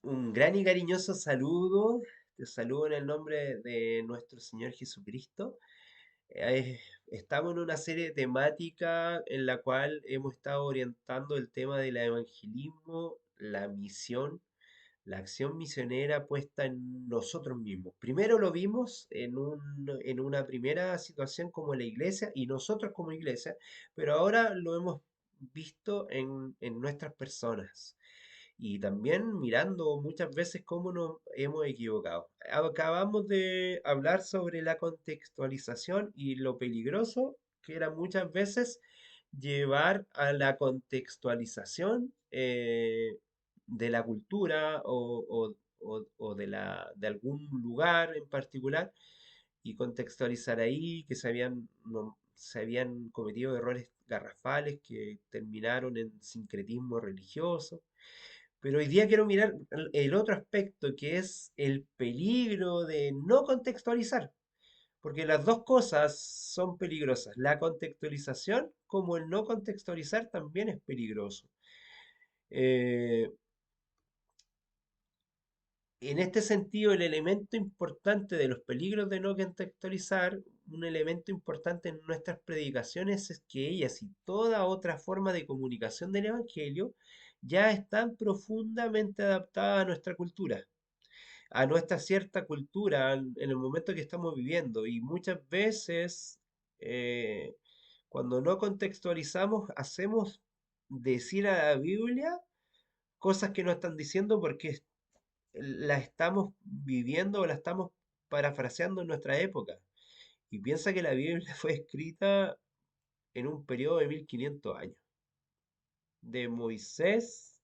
Un gran y cariñoso saludo. Te saludo en el nombre de nuestro Señor Jesucristo. Estamos en una serie temática en la cual hemos estado orientando el tema del evangelismo, la misión, la acción misionera puesta en nosotros mismos. Primero lo vimos en una primera situación como la iglesia y nosotros como iglesia, pero ahora lo hemos visto en nuestras personas y también mirando muchas veces cómo nos hemos equivocado. Acabamos de hablar sobre la contextualización y lo peligroso que era muchas veces llevar a la contextualización de la cultura o de algún lugar en particular y contextualizar ahí que se habían cometido errores garrafales que terminaron en sincretismo religioso. Pero hoy día quiero mirar el otro aspecto, que es el peligro de no contextualizar, porque las dos cosas son peligrosas. La contextualización, como el no contextualizar, también es peligroso. Eh, en este sentido, el elemento importante de los peligros de no contextualizar, un elemento importante en nuestras predicaciones es que ellas y toda otra forma de comunicación del Evangelio ya están profundamente adaptadas a nuestra cultura, a nuestra cierta cultura en el momento que estamos viviendo. Y muchas veces, eh, cuando no contextualizamos, hacemos decir a la Biblia cosas que no están diciendo porque la estamos viviendo o la estamos parafraseando en nuestra época. Y piensa que la Biblia fue escrita en un periodo de 1500 años. De Moisés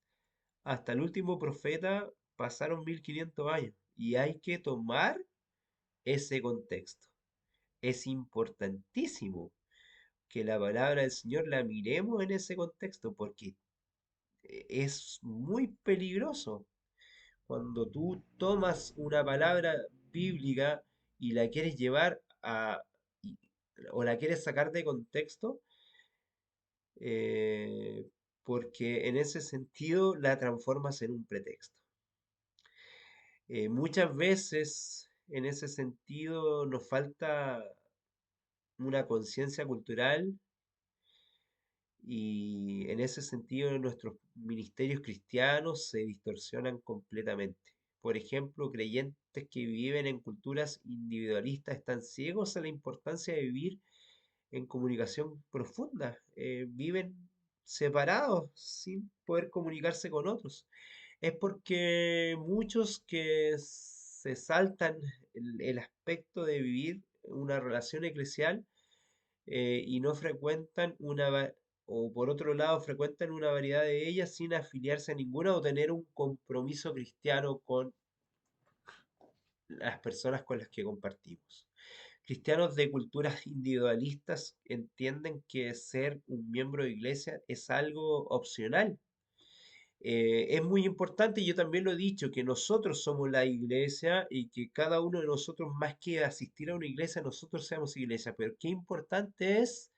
hasta el último profeta pasaron 1500 años. Y hay que tomar ese contexto. Es importantísimo que la palabra del Señor la miremos en ese contexto porque es muy peligroso cuando tú tomas una palabra bíblica y la quieres llevar y- o la quieres sacar de contexto, eh, porque en ese sentido la transformas en un pretexto. Muchas veces en ese sentido nos falta una conciencia cultural y en ese sentido nuestros ministerios cristianos se distorsionan completamente. Por ejemplo, creyentes que viven en culturas individualistas están ciegos a la importancia de vivir en comunicación profunda. Viven separados sin poder comunicarse con otros. Es porque muchos que se saltan el aspecto de vivir una relación eclesial y no frecuentan o por otro lado frecuentan una variedad de ellas sin afiliarse a ninguna o tener un compromiso cristiano con las personas con las que compartimos. Cristianos de culturas individualistas entienden que ser un miembro de iglesia es algo opcional. Es muy importante, y yo también lo he dicho, que nosotros somos la iglesia y que cada uno de nosotros, más que asistir a una iglesia, nosotros seamos iglesia. Pero qué importante es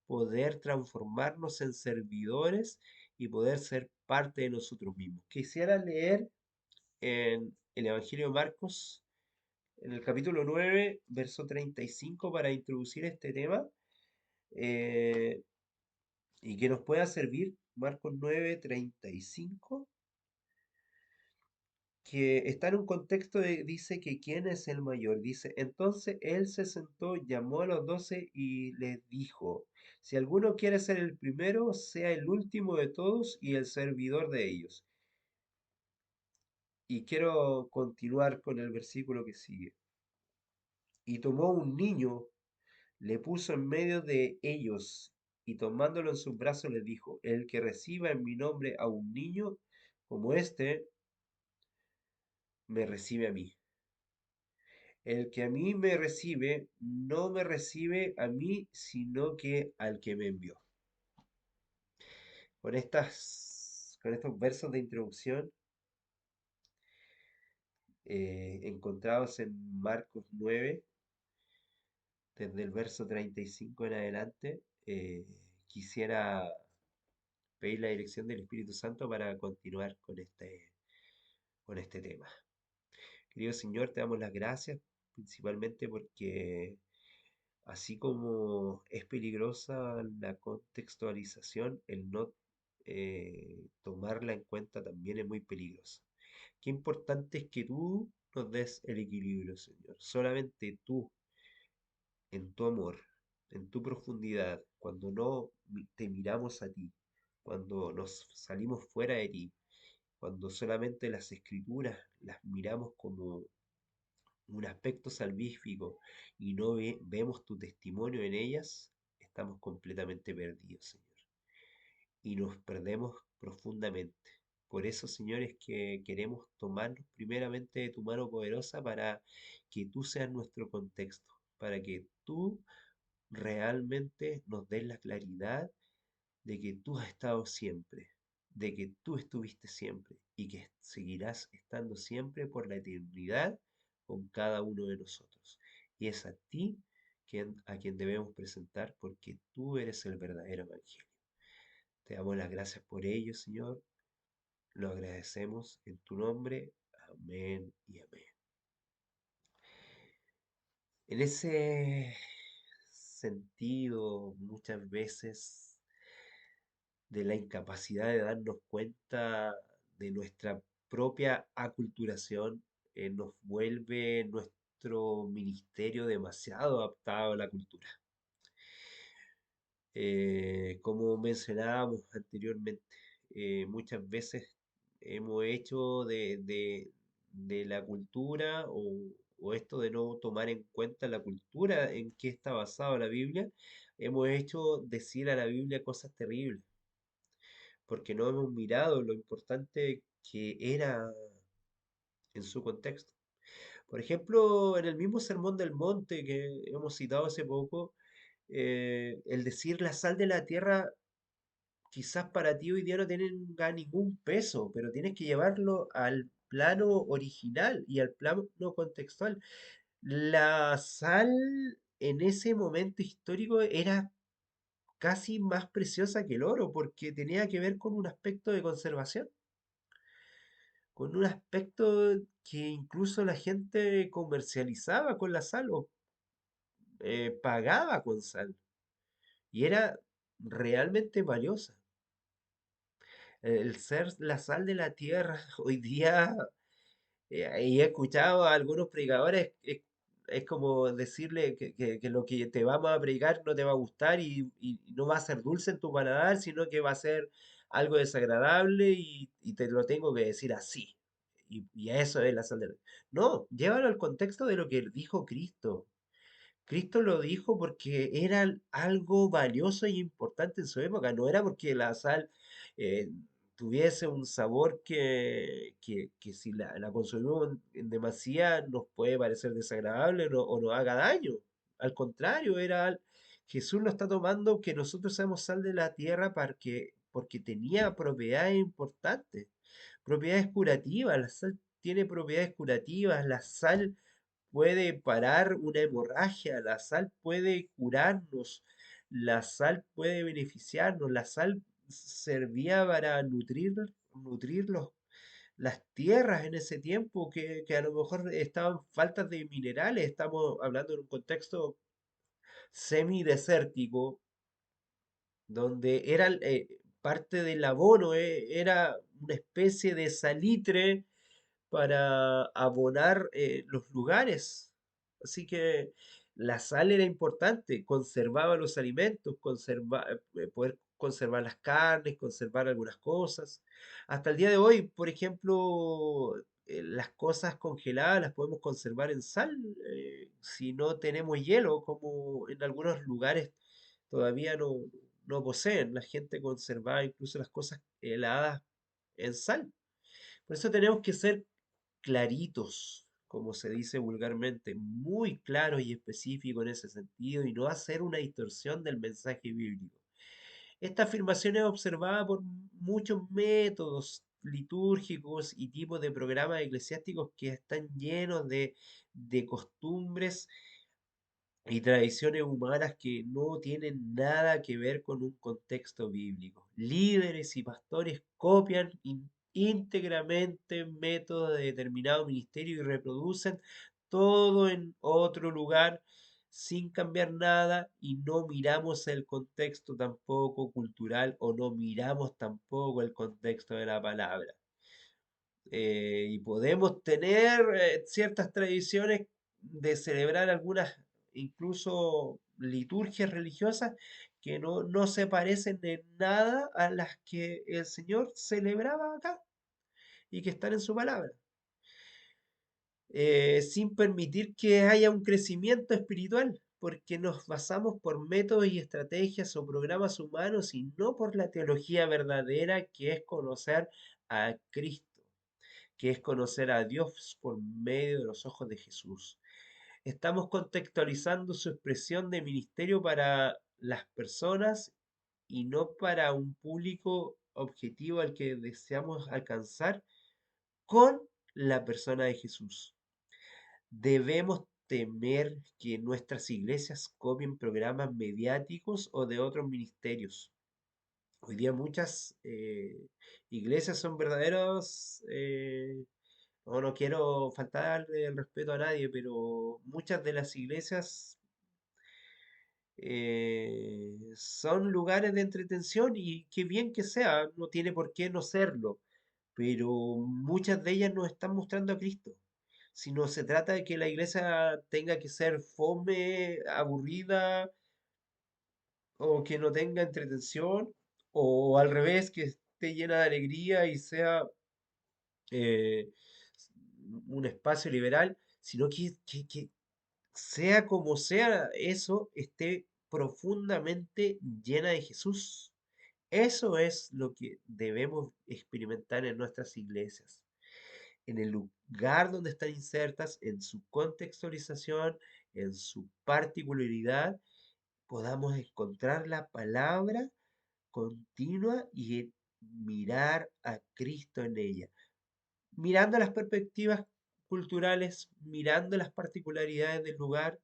poder transformarnos en servidores y poder ser parte de nosotros mismos. Quisiera leer en el Evangelio de Marcos, en el capítulo 9 verso 35 para introducir este tema eh, y que nos pueda servir. Marcos 9:35, que está en un contexto dice que quién es el mayor. Dice, entonces él se sentó, llamó a los 12 y les dijo, si alguno quiere ser el primero, sea el último de todos y el servidor de ellos. Y quiero continuar con el versículo que sigue. Y tomó un niño, le puso en medio de ellos y tomándolo en sus brazos les dijo, el que reciba en mi nombre a un niño como este, me recibe a mí. El que a mí me recibe, no me recibe a mí, sino que al que me envió. Con estos versos de introducción encontrados en Marcos 9, desde el verso 35 en adelante, quisiera pedir la dirección del Espíritu Santo para continuar con con este tema. Querido Señor, te damos las gracias principalmente porque así como es peligrosa la contextualización, el no tomarla en cuenta también es muy peligroso. Qué importante es que tú nos des el equilibrio, Señor. Solamente tú, en tu amor, en tu profundidad, cuando no te miramos a ti, cuando nos salimos fuera de ti, cuando solamente las escrituras las miramos como un aspecto salvífico y no vemos tu testimonio en ellas, estamos completamente perdidos, Señor. Y nos perdemos profundamente. Por eso, Señor, es que queremos tomarnos primeramente de tu mano poderosa para que tú seas nuestro contexto, para que tú realmente nos des la claridad de que tú has estado siempre, de que tú estuviste siempre y que seguirás estando siempre por la eternidad con cada uno de nosotros. Y es a ti a quien debemos presentar porque tú eres el verdadero evangelio. Te damos las gracias por ello, Señor. Lo agradecemos en tu nombre. Amén y amén. En ese sentido, muchas veces de la incapacidad de darnos cuenta de nuestra propia aculturación, nos vuelve nuestro ministerio demasiado adaptado a la cultura. Como mencionábamos anteriormente, muchas veces hemos hecho de la cultura o esto de no tomar en cuenta la cultura en que está basada la Biblia, hemos hecho decir a la Biblia cosas terribles porque no hemos mirado lo importante que era en su contexto. Por ejemplo, en el mismo Sermón del Monte que hemos citado hace poco, el decir la sal de la tierra quizás para ti hoy día no tenga ningún peso, pero tienes que llevarlo al plano original y al plano contextual. La sal en ese momento histórico era casi más preciosa que el oro porque tenía que ver con un aspecto de conservación, con un aspecto que incluso la gente comercializaba con la sal o pagaba con sal y era realmente valiosa. El ser la sal de la tierra hoy día, y he escuchado a algunos predicadores, es como decirle que lo que te vamos a predicar no te va a gustar y no va a ser dulce en tu paladar, sino que va a ser algo desagradable y te lo tengo que decir así. Y eso es la sal de la... No, llévalo al contexto de lo que dijo Cristo. Cristo lo dijo porque era algo valioso y importante en su época, no era porque la sal eh, tuviese un sabor que si la consumimos en demasía nos puede parecer desagradable o nos haga daño. Al contrario, Jesús lo está tomando que nosotros seamos sal de la tierra porque tenía propiedades importantes, propiedades curativas. La sal tiene propiedades curativas, la sal puede parar una hemorragia, la sal puede curarnos, la sal puede beneficiarnos, la sal servía para nutrir las tierras en ese tiempo que a lo mejor estaban faltas de minerales, estamos hablando en un contexto semidesértico, donde era parte del abono, era una especie de salitre para abonar los lugares. Así que la sal era importante, conservaba los alimentos, poder conservar las carnes, conservar algunas cosas. Hasta el día de hoy, por ejemplo, las cosas congeladas las podemos conservar en sal si no tenemos hielo, como en algunos lugares todavía no poseen. La gente conservaba incluso las cosas heladas en sal. Por eso tenemos que ser claritos, como se dice vulgarmente, muy claros y específicos en ese sentido y no hacer una distorsión del mensaje bíblico. Esta afirmación es observada por muchos métodos litúrgicos y tipos de programas eclesiásticos que están llenos de costumbres y tradiciones humanas que no tienen nada que ver con un contexto bíblico. Líderes y pastores copian íntegramente métodos de determinado ministerio y reproducen todo en otro lugar sin cambiar nada y no miramos el contexto tampoco cultural o no miramos tampoco el contexto de la palabra. Y podemos tener ciertas tradiciones de celebrar algunas incluso liturgias religiosas que no se parecen en nada a las que el Señor celebraba acá y que están en su palabra, sin permitir que haya un crecimiento espiritual, porque nos basamos por métodos y estrategias o programas humanos y no por la teología verdadera que es conocer a Cristo, que es conocer a Dios por medio de los ojos de Jesús. Estamos contextualizando su expresión de ministerio para las personas y no para un público objetivo al que deseamos alcanzar con la persona de Jesús. Debemos temer que nuestras iglesias copien programas mediáticos o de otros ministerios. Hoy día muchas iglesias son verdaderos, no quiero faltarle el respeto a nadie, pero muchas de las iglesias son lugares de entretención y qué bien que sea, no tiene por qué no serlo, pero muchas de ellas nos están mostrando a Cristo. Si no se trata de que la iglesia tenga que ser fome, aburrida o que no tenga entretención, o al revés, que esté llena de alegría y sea eh, un espacio liberal, sino que sea como sea eso, esté profundamente llena de Jesús. Eso es lo que debemos experimentar en nuestras iglesias, en el lugar donde están insertas, en su contextualización, en su particularidad, podamos encontrar la palabra continua y mirar a Cristo en ella, mirando las perspectivas culturales, mirando las particularidades del lugar,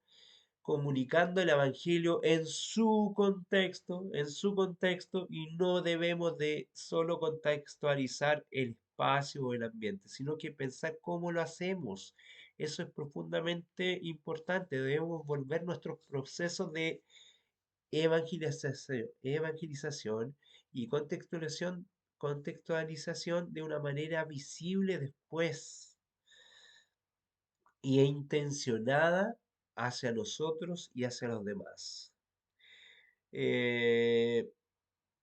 comunicando el evangelio en su contexto, y no debemos de solo contextualizar el espacio o el ambiente, sino que pensar cómo lo hacemos. Eso es profundamente importante. Debemos volver nuestros procesos de evangelización y contextualización de una manera visible después e intencionada hacia nosotros y hacia los demás. Eh,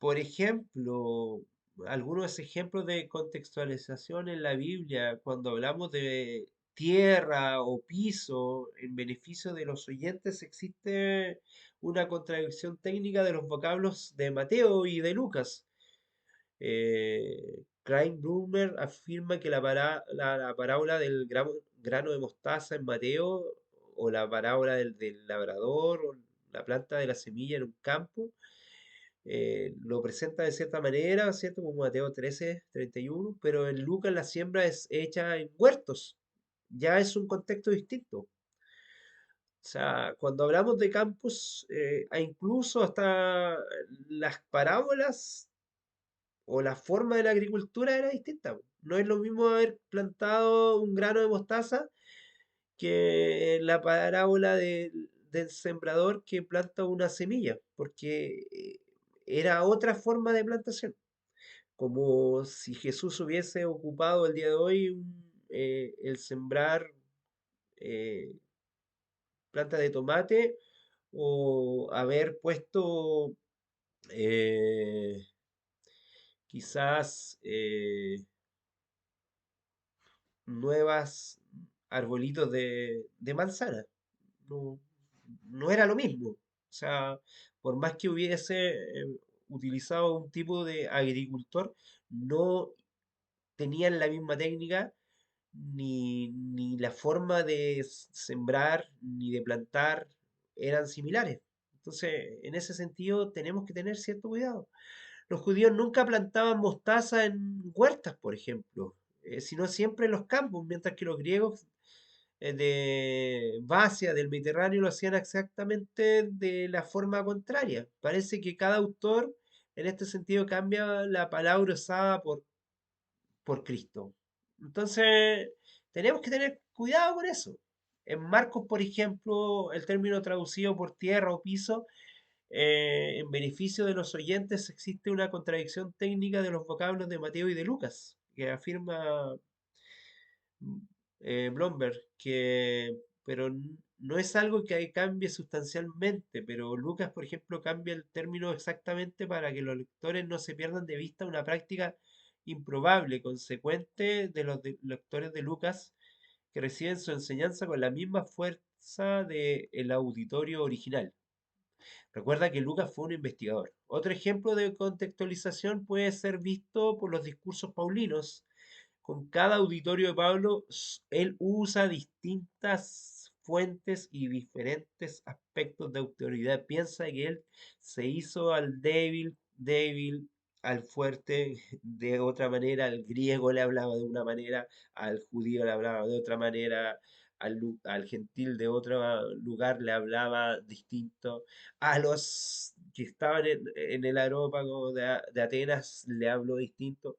por ejemplo, algunos ejemplos de contextualización en la Biblia, cuando hablamos de tierra o piso en beneficio de los oyentes, existe una contradicción técnica de los vocablos de Mateo y de Lucas. Kleinbrumer afirma que la parábola del grano de mostaza en Mateo, o la parábola del labrador, o la planta de la semilla en un campo, lo presenta de cierta manera, ¿cierto? Como Mateo 13:31, pero en Lucas la siembra es hecha en huertos. Ya es un contexto distinto. O sea, cuando hablamos de campos, incluso hasta las parábolas o la forma de la agricultura era distinta. No es lo mismo haber plantado un grano de mostaza que la parábola del sembrador que planta una semilla, porque era otra forma de plantación. Como si Jesús hubiese ocupado el día de hoy el sembrar eh, planta de tomate, o haber puesto eh, quizás nuevas arbolitos de manzana. No, no era lo mismo. O sea, por más que hubiese utilizado un tipo de agricultor, no tenían la misma técnica, ni la forma de sembrar, ni de plantar eran similares. Entonces, en ese sentido, tenemos que tener cierto cuidado. Los judíos nunca plantaban mostaza en huertas, por ejemplo, sino siempre en los campos, mientras que los griegos de Basia, del Mediterráneo, lo hacían exactamente de la forma contraria. Parece que cada autor en este sentido cambia la palabra usada por Cristo. Entonces, tenemos que tener cuidado con eso. En Marcos, por ejemplo, el término traducido por tierra o piso, en beneficio de los oyentes, existe una contradicción técnica de los vocablos de Mateo y de Lucas, que afirma Blomberg, no es algo que cambie sustancialmente, pero Lucas, por ejemplo, cambia el término exactamente para que los lectores no se pierdan de vista una práctica improbable, consecuente de los lectores de Lucas que reciben su enseñanza con la misma fuerza del auditorio original. Recuerda que Lucas fue un investigador. Otro ejemplo de contextualización puede ser visto por los discursos paulinos. Con cada auditorio de Pablo, él usa distintas fuentes y diferentes aspectos de autoridad. Piensa que él se hizo al débil, débil, al fuerte de otra manera, al griego le hablaba de una manera, al judío le hablaba de otra manera, al gentil de otro lugar le hablaba distinto, a los que estaban en el aerópago de Atenas le habló distinto.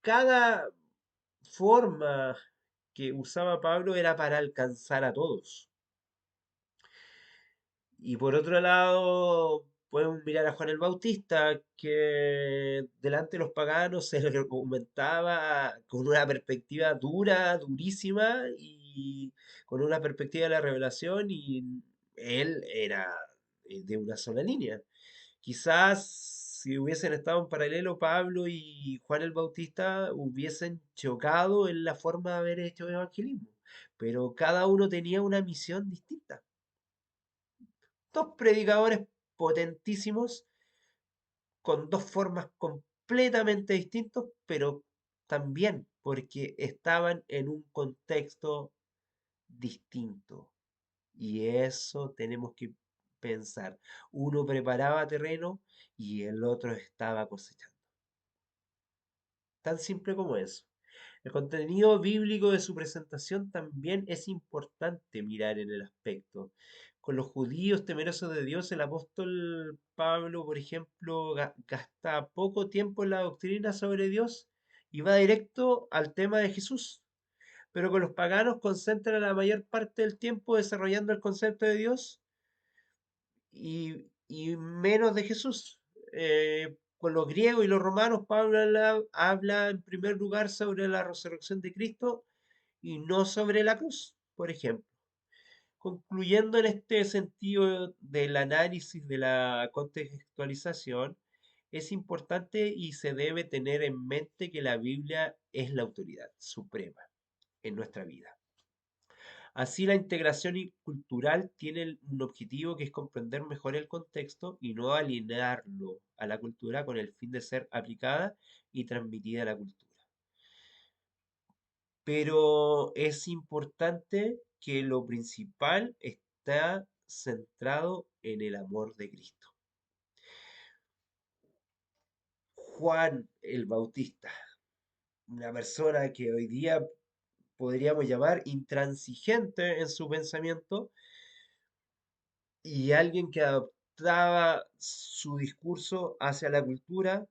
Cada forma que usaba Pablo era para alcanzar a todos. Y por otro lado, podemos mirar a Juan el Bautista, que delante de los paganos se le argumentaba con una perspectiva dura, durísima, y con una perspectiva de la revelación, y él era de una sola línea. Quizás si hubiesen estado en paralelo Pablo y Juan el Bautista hubiesen chocado en la forma de haber hecho evangelismo, pero cada uno tenía una misión distinta. Dos predicadores potentísimos con dos formas completamente distintos, pero también porque estaban en un contexto distinto. Y eso tenemos que pensar. Uno preparaba terreno y el otro estaba cosechando. Tan simple como eso. El contenido bíblico de su presentación también es importante mirar en el aspecto. Con los judíos temerosos de Dios, el apóstol Pablo, por ejemplo, gasta poco tiempo en la doctrina sobre Dios y va directo al tema de Jesús. Pero con los paganos concentra la mayor parte del tiempo desarrollando el concepto de Dios y menos de Jesús. Con los griegos y los romanos, Pablo habla en primer lugar sobre la resurrección de Cristo y no sobre la cruz, por ejemplo. Concluyendo en este sentido del análisis de la contextualización, es importante y se debe tener en mente que la Biblia es la autoridad suprema en nuestra vida. Así, la integración cultural tiene un objetivo que es comprender mejor el contexto y no alinearlo a la cultura con el fin de ser aplicada y transmitida a la cultura. Pero es importante que lo principal está centrado en el amor de Cristo. Juan el Bautista, una persona que hoy día podríamos llamar intransigente en su pensamiento, y alguien que adoptaba su discurso hacia la cultura,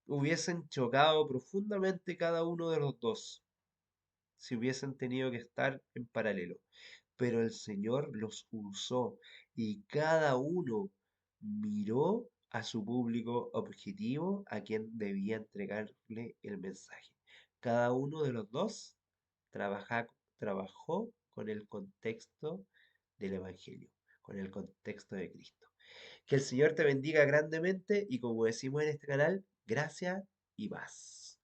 hubiesen chocado profundamente cada uno de los dos si hubiesen tenido que estar en paralelo. Pero el Señor los usó y cada uno miró a su público objetivo a quien debía entregarle el mensaje. Cada uno de los dos trabajó con el contexto del Evangelio, con el contexto de Cristo. Que el Señor te bendiga grandemente y como decimos en este canal, gracias y paz.